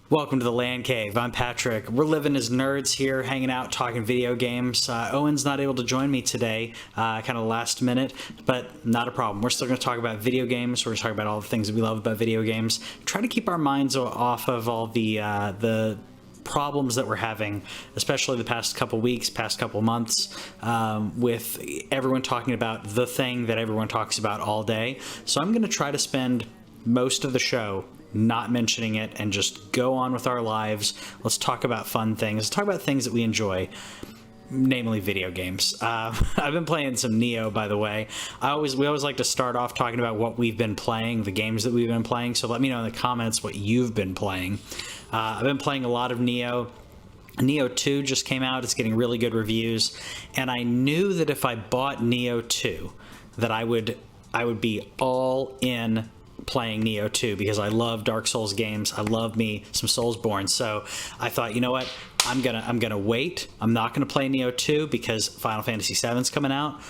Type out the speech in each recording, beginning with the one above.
Welcome to the TheLanCave. I'm Patrick. We're living as nerds here, hanging out, talking video games. Owen's not able to join me today, kind of last minute, but not a problem. We're still going to talk about video games. We're going to talk about all the things that we love about video games. Try to keep our minds off of all the problems that we're having, especially the past couple weeks, past couple months, with everyone talking about the thing that everyone talks about all day. So I'm going to try to spend most of the show not mentioning it and just go on with our lives. Let's talk about fun things. Let's talk about things that we enjoy, namely video games. I've been playing some Neo, by the way. We always like to start off talking about what we've been playing, the games that we've been playing. So let me know in the comments what you've been playing. I've been playing a lot of Neo. Neo 2 just came out. It's getting really good reviews. And I knew that if I bought Neo 2, that I would be all in playing Neo 2 because I love Dark Souls games. I love me some Soulsborne. So I thought, you know what? I'm gonna wait. I'm not gonna play Neo 2 because Final Fantasy VII is coming out.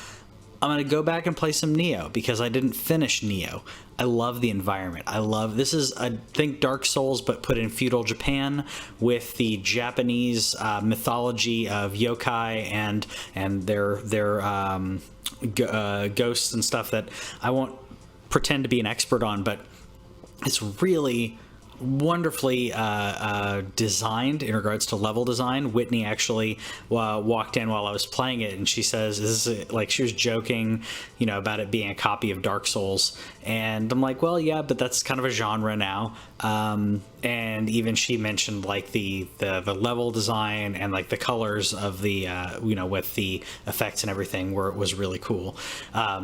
I'm gonna go back and play some Neo because I didn't finish Neo. I love the environment. This is, I think, Dark Souls but put in feudal Japan with the Japanese mythology of yokai and their ghosts and stuff that I won't pretend to be an expert on, but it's really wonderfully designed in regards to level design. Whitney actually walked in while I was playing it, and she says, "This is like," she was joking, about it being a copy of Dark Souls, and I'm like, well, yeah, but that's kind of a genre now. And even she mentioned like the level design and like the colors of the with the effects and everything was really cool.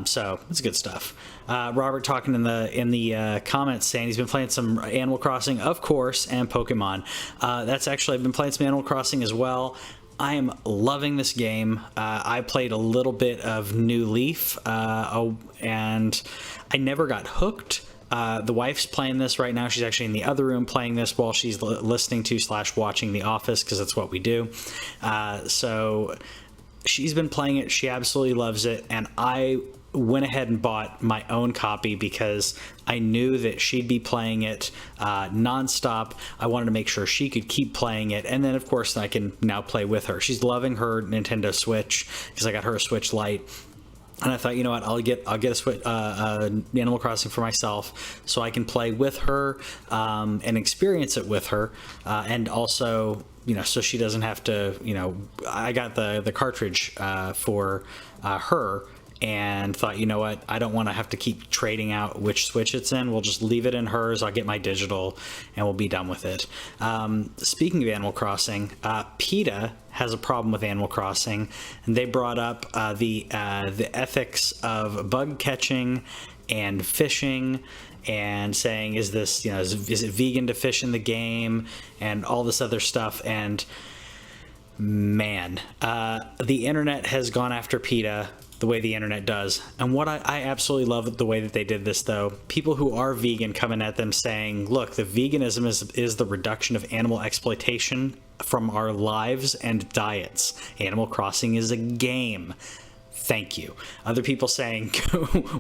So it's good stuff. Robert talking in the comments saying he's been playing some Animal Crossing, of course, and Pokemon. That's actually, I've been playing some Animal Crossing as well. I am loving this game. I played a little bit of New Leaf, and I never got hooked. The wife's playing this right now. She's actually in the other room playing this while she's listening to / watching The Office, because that's what we do. So she's been playing it. She absolutely loves it, and I went ahead and bought my own copy because I knew that she'd be playing it nonstop. I wanted to make sure she could keep playing it, and then of course I can now play with her. She's loving her Nintendo Switch because I got her a Switch Lite. And I thought, you know what, I'll get a Switch, Animal Crossing for myself, so I can play with her and experience it with her, and also, so she doesn't have to, I got the cartridge for her, and thought, you know what, I don't want to have to keep trading out which Switch it's in. We'll just leave it in hers. I'll get my digital, and we'll be done with it. Speaking of Animal Crossing, PETA has a problem with Animal Crossing, and they brought up the ethics of bug catching and fishing, and saying, is this, is it vegan to fish in the game, and all this other stuff. And man, the internet has gone after PETA the way the internet does. And what I absolutely love the way that they did this, though. People who are vegan coming at them saying, look, the veganism is the reduction of animal exploitation from our lives and diets. Animal Crossing is a game. Thank you. Other people saying,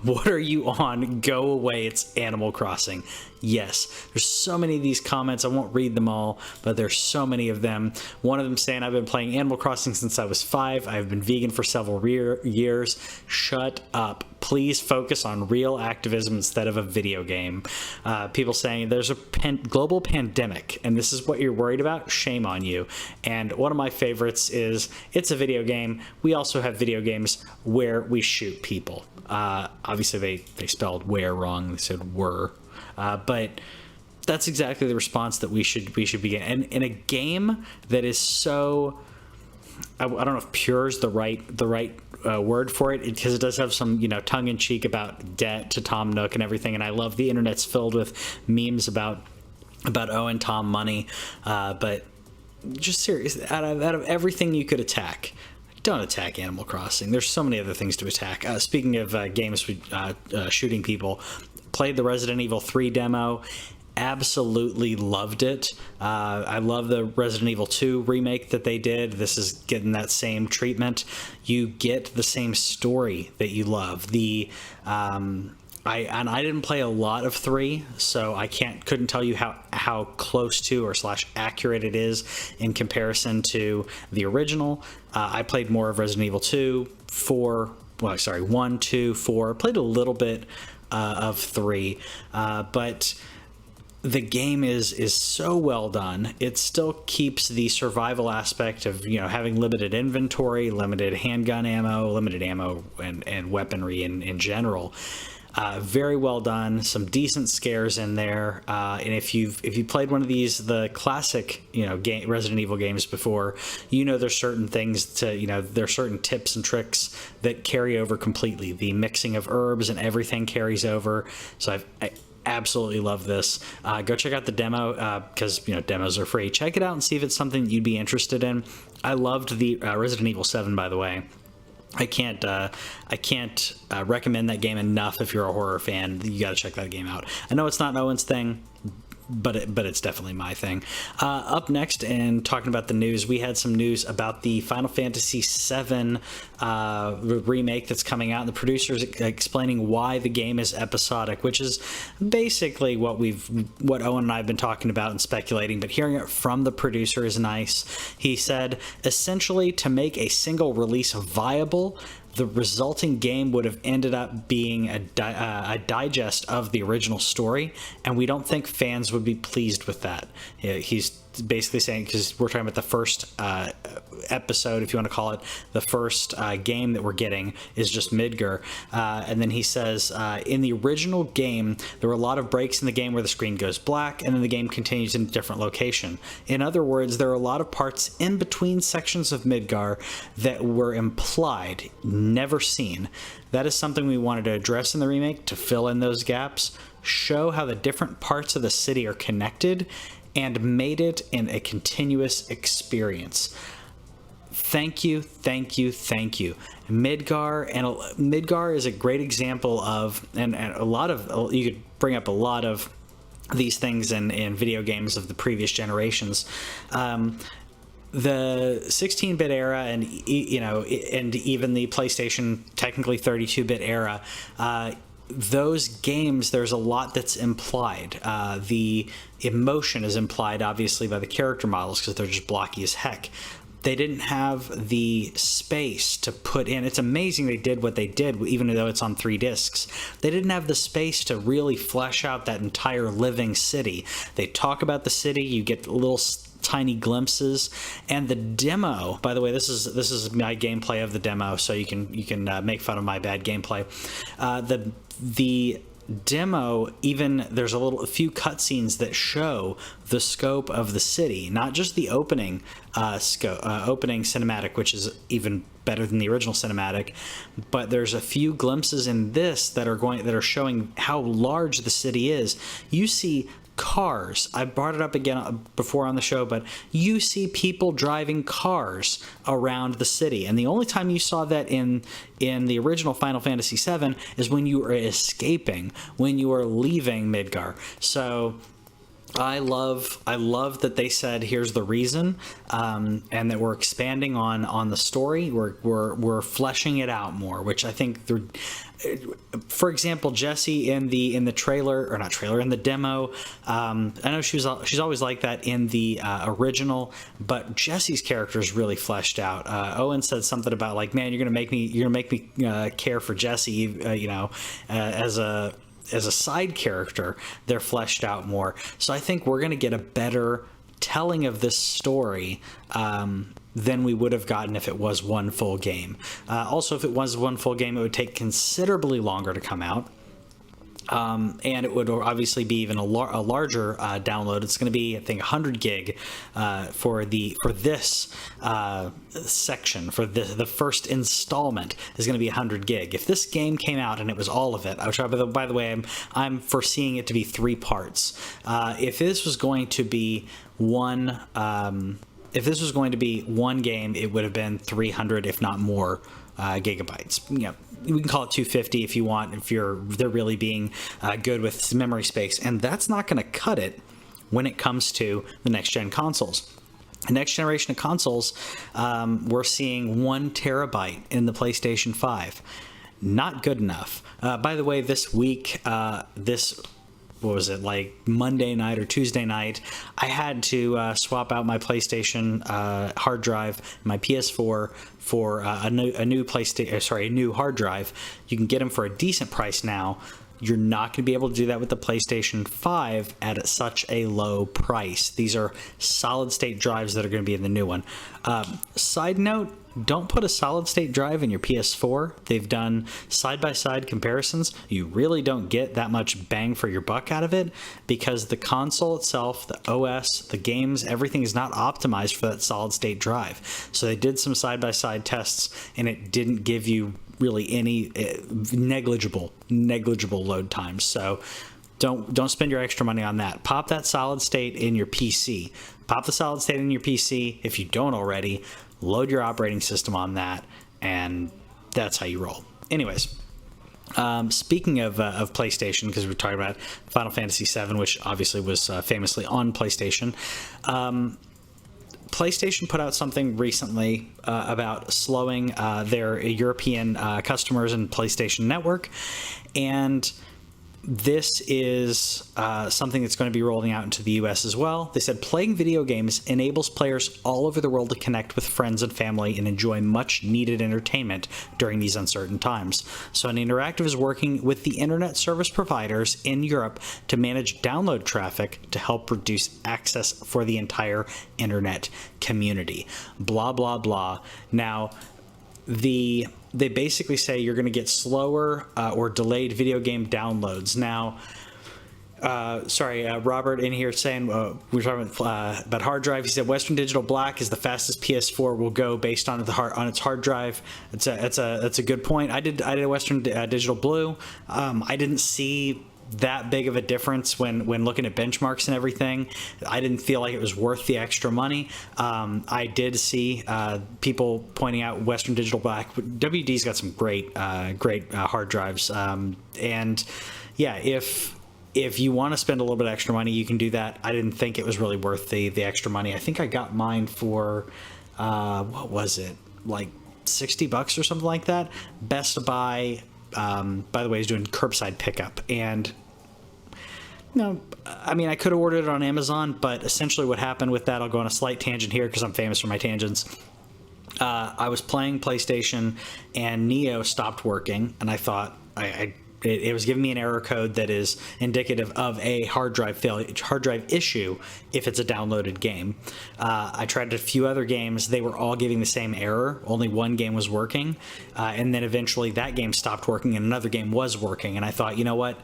what are you on? Go away. It's Animal Crossing. Yes, there's so many of these comments. I won't read them all, but there's so many of them. One of them saying, I've been playing Animal Crossing since I was 5. I've been vegan for several years. Shut up. Please focus on real activism instead of a video game. People saying there's a global pandemic and this is what you're worried about? Shame on you. And one of my favorites is, it's a video game. We also have video games where we shoot people. Obviously they spelled where wrong. They said were. But that's exactly the response that we should be getting. And in a game that is so, I don't know if pure is the right word for it, because it does have some tongue-in-cheek about debt to Tom Nook and everything. And I love the internet's filled with memes about Owen Tom money. But just serious, out of everything you could attack, don't attack Animal Crossing. There's so many other things to attack. Speaking of games shooting people, played the Resident Evil 3 demo, absolutely loved it. I love the Resident Evil 2 remake that they did. This is getting that same treatment. You get the same story that you love. The I didn't play a lot of 3, so I couldn't tell you how close to or / accurate it is in comparison to the original. I played more of Resident Evil 2, 4, well, sorry, 1, 2, 4. Played a little bit of 3, but the game is so well done. It still keeps the survival aspect of, you know, having limited inventory, limited handgun ammo, limited ammo and weaponry in general. Very well done. Some decent scares in there. And if you played one of the classic, you know, Resident Evil games before, you know, there's certain things there's certain tips and tricks that carry over completely. The mixing of herbs and everything carries over. So I absolutely love this. Go check out the demo, because, you know, demos are free. Check it out and see if it's something you'd be interested in. I loved the Resident Evil 7, by the way. I can't recommend that game enough. If you're a horror fan, you got to check that game out. I know it's not Owen's thing, but it's definitely my thing. Up next, and talking about the news, we had some news about the Final Fantasy VII remake that's coming out, and the producers explaining why the game is episodic, which is basically what Owen and I have been talking about and speculating, but hearing it from the producer is nice. He said, essentially, to make a single release viable, the resulting game would have ended up being a digest of the original story, and we don't think fans would be pleased with that. He's basically saying, because we're talking about the first episode, if you want to call it, the first game that we're getting is just Midgar, and then he says, in the original game, there were a lot of breaks in the game where the screen goes black, and then the game continues in a different location. In other words, there are a lot of parts in between sections of Midgar that were implied, never seen. That is something we wanted to address in the remake, to fill in those gaps, show how the different parts of the city are connected, and made it in a continuous experience. Thank you, thank you, thank you. Midgar is a great example of, and a lot of, you could bring up a lot of these things in video games of the previous generations. The 16-bit era, and you know, and even the PlayStation, technically 32-bit era, those games, there's a lot that's implied. The emotion is implied, obviously, by the character models, because they're just blocky as heck. They didn't have the space to put in. It's amazing they did what they did, even though it's on 3 discs. They didn't have the space to really flesh out that entire living city. They talk about the city, you get little tiny glimpses, and the demo, by the way, this is my gameplay of the demo, so you can make fun of my bad gameplay. The demo, even there's a few cutscenes that show the scope of the city, not just the opening opening cinematic, which is even better than the original cinematic, but there's a few glimpses in this that are showing how large the city is. You see cars. I brought it up again before on the show, but you see people driving cars around the city, and the only time you saw that in the original Final Fantasy VII is when you were escaping, when you were leaving Midgar. So I love that they said here's the reason, and that we're expanding on the story. We're fleshing it out more, which I think for example, Jessie in the trailer, or not trailer, in the demo, I know she's always like that in the original, but Jessie's character is really fleshed out. Owen said something about, like, man, you're gonna make me care for Jessie, as a side character. They're fleshed out more, so I think we're gonna get a better telling of this story than we would have gotten if it was one full game. Also, if it was one full game, it would take considerably longer to come out. And it would obviously be even a larger download. It's going to be, I think, 100 gig for this section. For the first installment is going to be 100 gig. If this game came out and it was all of it, by the way, I'm foreseeing it to be 3 parts. If this was going to be one game, it would have been 300, if not more, gigabytes. We can call it 250 if you want, if they're really being good with memory space, and that's not going to cut it when it comes to the next gen consoles. The next generation of consoles, we're seeing 1 terabyte in the PlayStation 5. not good enough. By the way, this week, what was it, like Monday night or Tuesday night, I had to swap out my PlayStation hard drive, my PS4 for a new PlayStation, a new hard drive. You can get them for a decent price now. You're not going to be able to do that with the PlayStation 5 at such a low price. These are solid state drives that are going to be in the new one. Side note, don't put a solid state drive in your PS4. They've done side-by-side comparisons. You really don't get that much bang for your buck out of it because the console itself, the OS, the games, everything is not optimized for that solid state drive. So they did some side-by-side tests and it didn't give you really any negligible load times. So don't spend your extra money on that. Pop that solid state in your PC. Pop the solid state in your PC if you don't already. Load your operating system on that, and that's how you roll. Anyways, speaking of PlayStation, because we're talking about Final Fantasy VII, which obviously was famously on PlayStation. PlayStation put out something recently about slowing their European customers in PlayStation Network, and this is something that's going to be rolling out into the US as well. They said playing video games enables players all over the world to connect with friends and family and enjoy much needed entertainment during these uncertain times. Sony Interactive is working with the internet service providers in Europe to manage download traffic to help reduce access for the entire internet community. Blah, blah, blah. Now, they basically say you're going to get slower or delayed video game downloads. Now, Robert in here saying we're talking about hard drive. He said Western Digital Black is the fastest PS4 will go based on its hard drive. That's a good point. I did a Western Digital Blue. I didn't see that big of a difference when looking at benchmarks and everything. I didn't feel like it was worth the extra money. I did see people pointing out Western Digital Black. WD's got some great hard drives, and yeah, if you want to spend a little bit extra money, you can do that. I didn't think it was really worth the extra money. I think I got mine for what was it, like $60 or something like that. Best Buy, by the way, is doing curbside pickup, and no, I mean, I could have ordered it on Amazon, but essentially what happened with that, I'll go on a slight tangent here because I'm famous for my tangents. I was playing PlayStation and Neo stopped working, and I thought it was giving me an error code that is indicative of a hard drive issue if it's a downloaded game. I tried a few other games. They were all giving the same error. Only one game was working. And then eventually that game stopped working and another game was working. And I thought, you know what?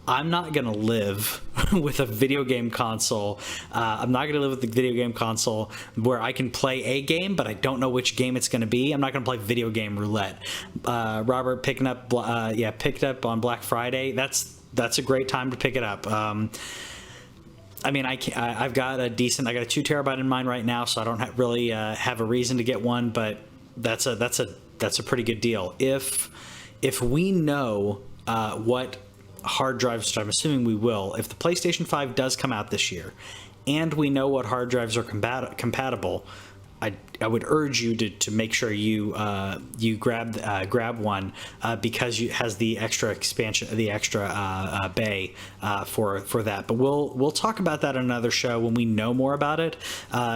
I'm not going to live with a video game console. I'm not going to live with the video game console where I can play a game, but I don't know which game it's going to be. I'm not going to play video game roulette. Robert picked up on Black Friday. That's a great time to pick it up. I mean, I've got a 2 terabyte in mine right now, so I don't really have a reason to get one, but that's a pretty good deal. If we know what hard drives, which I'm assuming we will, if the PlayStation 5 does come out this year and we know what hard drives are compatible, I would urge you to make sure you grab one because it has the extra expansion, the extra bay for that. But we'll talk about that on another show when we know more about it,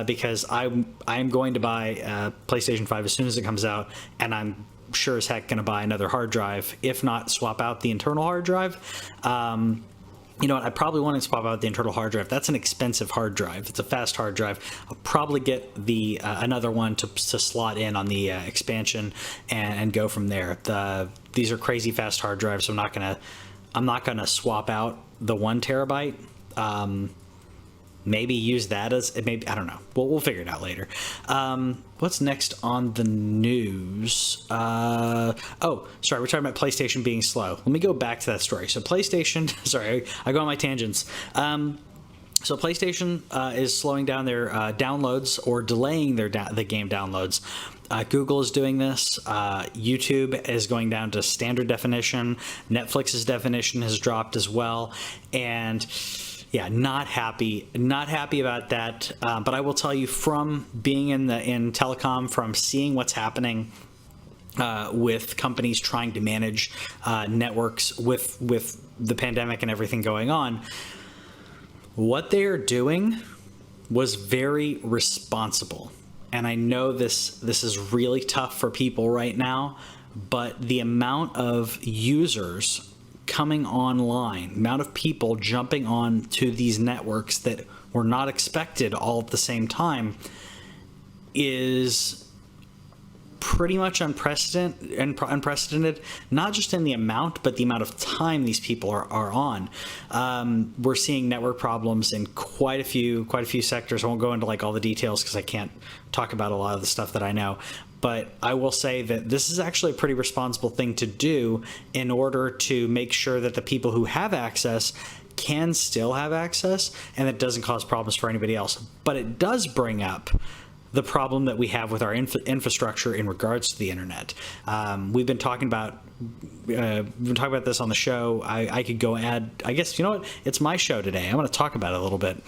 because I'm going to buy PlayStation 5 as soon as it comes out, and I'm sure as heck going to buy another hard drive, if not swap out the internal hard drive. You know what? I probably want to swap out the internal hard drive. That's an expensive hard drive. It's a fast hard drive. I'll probably get the another one to slot in on the expansion and go from there. These are crazy fast hard drives, so I'm not gonna swap out the 1 terabyte. Maybe use that as maybe, I don't know. We'll figure it out later. What's next on the news? We're talking about PlayStation being slow. Let me go back to that story. So PlayStation, sorry, I go on my tangents. So PlayStation is slowing down their downloads or delaying the game downloads. Google is doing this. YouTube is going down to standard definition. Netflix's definition has dropped as well, and yeah, not happy about that. But I will tell you, from being in telecom, from seeing what's happening with companies trying to manage networks with the pandemic and everything going on. What they are doing was very responsible. And I know this is really tough for people right now, but the amount of users coming online, amount of people jumping on to these networks that were not expected all at the same time is pretty much unprecedented, not just in the amount, but the amount of time these people are on. We're seeing network problems in quite a few sectors. I won't go into like all the details because I can't talk about a lot of the stuff that I know. But I will say that this is actually a pretty responsible thing to do in order to make sure that the people who have access can still have access and that doesn't cause problems for anybody else. But it does bring up the problem that we have with our infrastructure in regards to the internet. We've been talking about this on the show. I could go add, I guess, you know what? It's my show today. I'm going to talk about it a little bit.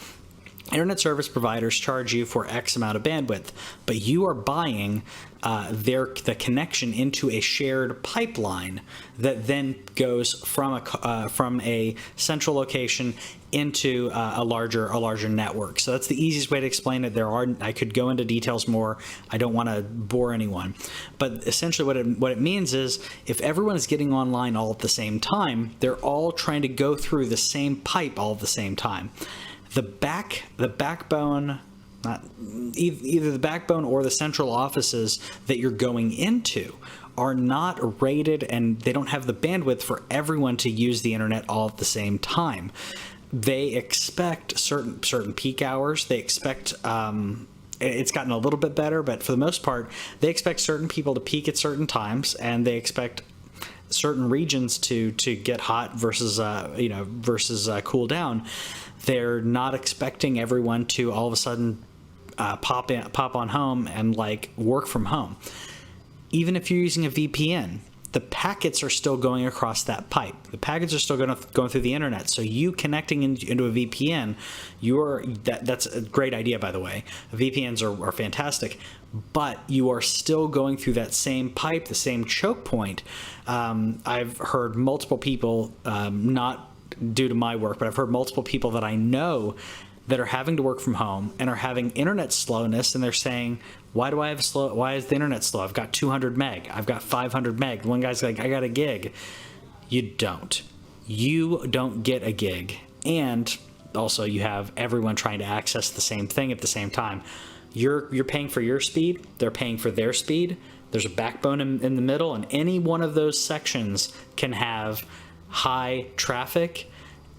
Internet service providers charge you for X amount of bandwidth, but you are buying the connection into a shared pipeline that then goes from a central location into a larger network. So that's the easiest way to explain it. I could go into details more. I don't want to bore anyone, but essentially what it means is if everyone is getting online all at the same time, they're all trying to go through the same pipe all at the same time. The backbone, not either the backbone or the central offices that you're going into are not rated, and they don't have the bandwidth for everyone to use the internet all at the same time. They expect certain peak hours. They expect it's gotten a little bit better, but for the most part, they expect certain people to peak at certain times, and they expect certain regions to get hot versus cool down. They're not expecting everyone to all of a sudden pop on home and like work from home. Even if you're using a VPN, the packets are still going across that pipe. The packets are still going through the internet. So you connecting into a VPN, that's a great idea, by the way. VPNs are fantastic, but you are still going through that same pipe, the same choke point. I've heard multiple people, not due to my work, but I've heard multiple people that I know that are having to work from home and are having internet slowness, and they're saying, why is the internet slow? I've got 200 meg. I've got 500 meg. One guy's like, I got a gig. You don't get a gig. And also you have everyone trying to access the same thing at the same time. You're paying for your speed. They're paying for their speed. There's a backbone in the middle, and any one of those sections can have high traffic,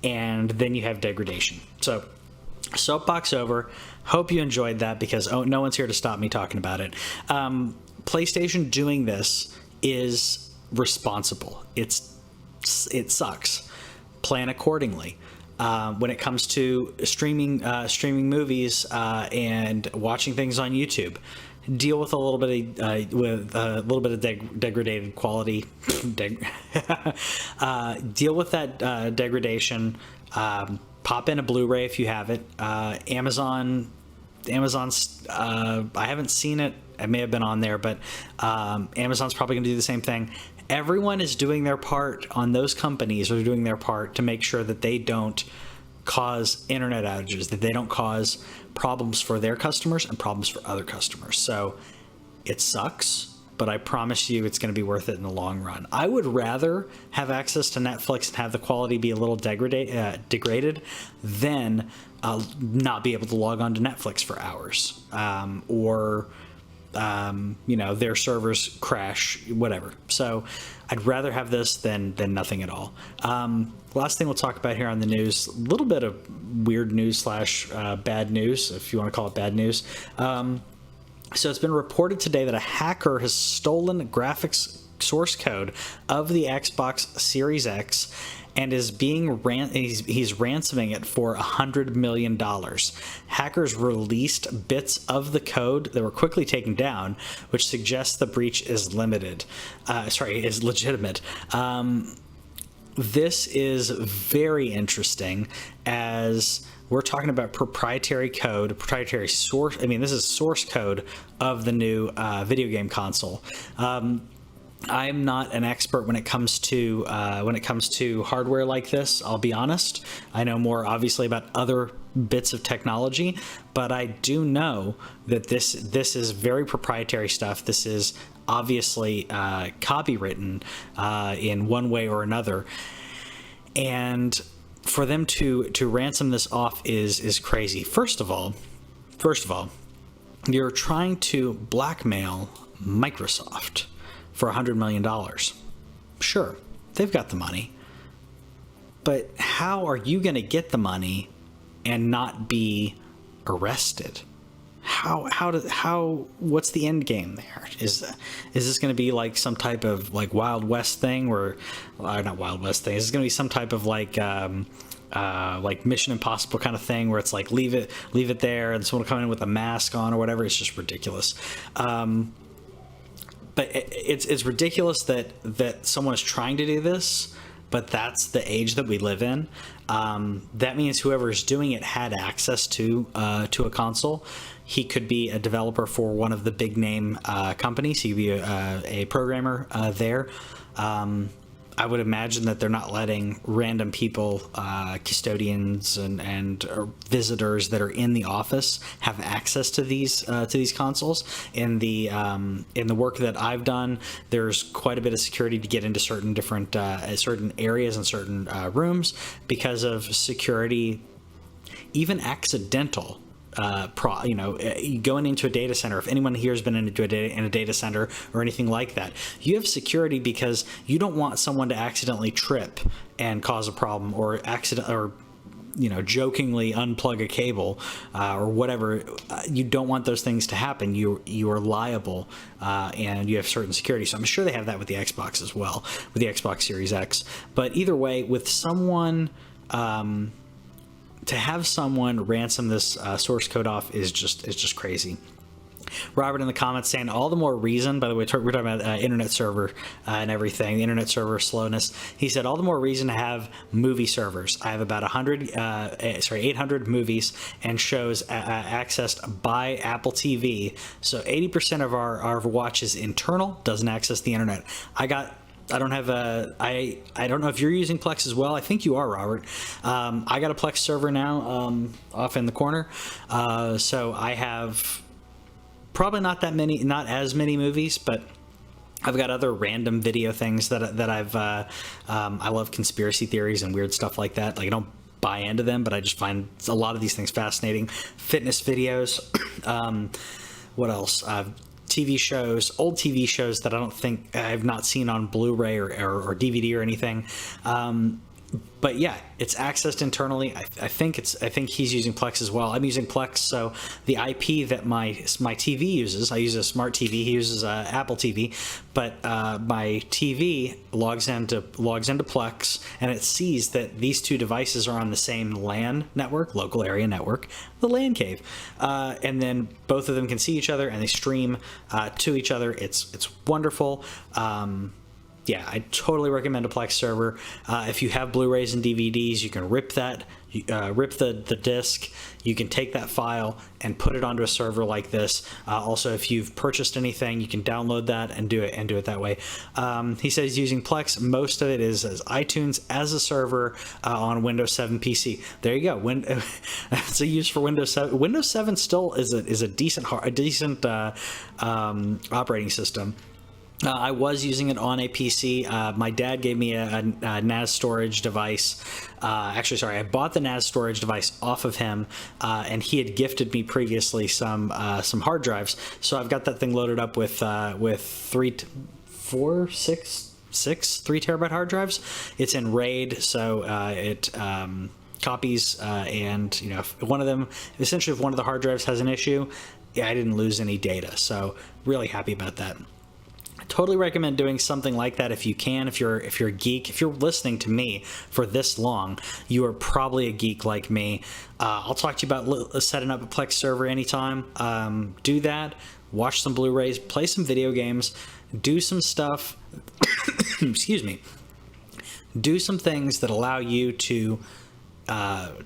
and then you have degradation. So soapbox over. Hope you enjoyed that, because no one's here to stop me talking about it. PlayStation doing this is responsible. It sucks. Plan accordingly. When it comes to streaming movies and watching things on YouTube, deal with a little bit of degraded quality. Deal with that degradation. Pop in a Blu-ray if you have it. Amazon's. I haven't seen it. I may have been on there, but Amazon's probably going to do the same thing. Everyone is doing their part on those companies, are doing their part to make sure that they don't cause internet outages, that they don't cause problems for their customers and problems for other customers. So it sucks, but I promise you it's going to be worth it in the long run. I would rather have access to Netflix and have the quality be a little degraded than not be able to log on to Netflix for hours, or their servers crash, whatever. So I'd rather have this than nothing at all. Last thing we'll talk about here on the news, a little bit of weird news / bad news, if you want to call it bad news. So it's been reported today that a hacker has stolen graphics source code of the Xbox Series X and is he's ransoming it for $100 million. Hackers released bits of the code that were quickly taken down, which suggests the breach is legitimate. This is very interesting, as we're talking about proprietary code, proprietary source. I mean, this is source code of the new video game console. I'm not an expert when it comes to hardware like this. I'll be honest. I know more obviously about other bits of technology, but I do know that this is very proprietary stuff. This is obviously copywritten in one way or another, and for them to ransom this off is crazy. First of all, you're trying to blackmail Microsoft for $100 million. Sure, they've got the money, but how are you going to get the money and not be arrested? What's the end game there? Is this going to be like some type of like Wild West thing, or not Wild West thing? Is this going to be some type of like Mission Impossible kind of thing where it's like leave it there and someone will come in with a mask on or whatever? It's just ridiculous. But it's ridiculous that someone is trying to do this, but that's the age that we live in. That means whoever is doing it had access to a console. He could be a developer for one of the big name companies. He could be a programmer there. I would imagine that they're not letting random people, custodians and visitors that are in the office have access to these consoles. In the work that I've done, there's quite a bit of security to get into certain different certain areas and certain rooms because of security, even accidental. Going into a data center, if anyone here has been in a data center or anything like that, you have security because you don't want someone to accidentally trip and cause a problem, or jokingly unplug a cable or whatever. You don't want those things to happen. You are liable, and you have certain security. So I'm sure they have that with the Xbox as well, with the Xbox Series X. But either way, with someone to have someone ransom this source code off is just crazy. Robert in the comments saying all the more reason, by the way, we're talking about internet server and everything, the internet server slowness. He said all the more reason to have movie servers. I have about 800 movies and shows accessed by Apple TV. So 80% of our watch is internal, doesn't access the internet. I don't know if you're using Plex as well. I think you are, Robert. I got a Plex server now off in the corner. So I have probably not as many movies, but I've got other random video things that I've, I love conspiracy theories and weird stuff like that. Like I don't buy into them, but I just find a lot of these things fascinating. Fitness videos. What else? TV shows, old TV shows that I don't think I've not seen on Blu-ray or DVD or anything. But yeah, it's accessed internally. I think he's using Plex as well. I'm using Plex, so the IP that my TV uses, I use a smart TV. He uses Apple TV, but my TV logs into Plex, and it sees that these two devices are on the same LAN network, local area network, the LANCave, and then both of them can see each other and they stream to each other. It's wonderful. Yeah, I totally recommend a Plex server. If you have Blu-rays and DVDs, you can rip the disc. You can take that file and put it onto a server like this. Also, if you've purchased anything, you can download that and do it that way. He says he's using Plex. Most of it is as iTunes as a server on Windows 7 PC. There you go. It's a use for Windows 7. Windows 7 still is a decent operating system. I was using it on a PC. My dad gave me a NAS storage device. I bought the NAS storage device off of him, and he had gifted me previously some hard drives. So I've got that thing loaded up with 3 terabyte hard drives. It's in RAID, so it copies, and if one of the hard drives has an issue, I didn't lose any data. So really happy about that. Totally recommend doing something like that if you can. If you're a geek, if you're listening to me for this long, you are probably a geek like me. I'll talk to you about setting up a Plex server anytime. Do that. Watch some Blu-rays. Play some video games. Do some stuff. Excuse me. Do some things that allow you to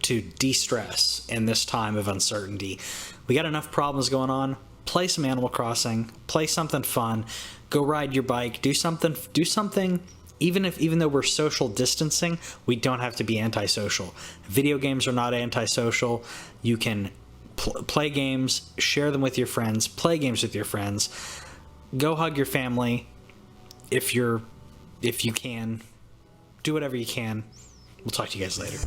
de-stress in this time of uncertainty. We got enough problems going on. play some Animal Crossing, play something fun, go ride your bike, do something. Even though we're social distancing, we don't have to be antisocial. Video games are not antisocial. You can play games, share them with your friends, play games with your friends. Go hug your family if you can. Do whatever you can. We'll talk to you guys later.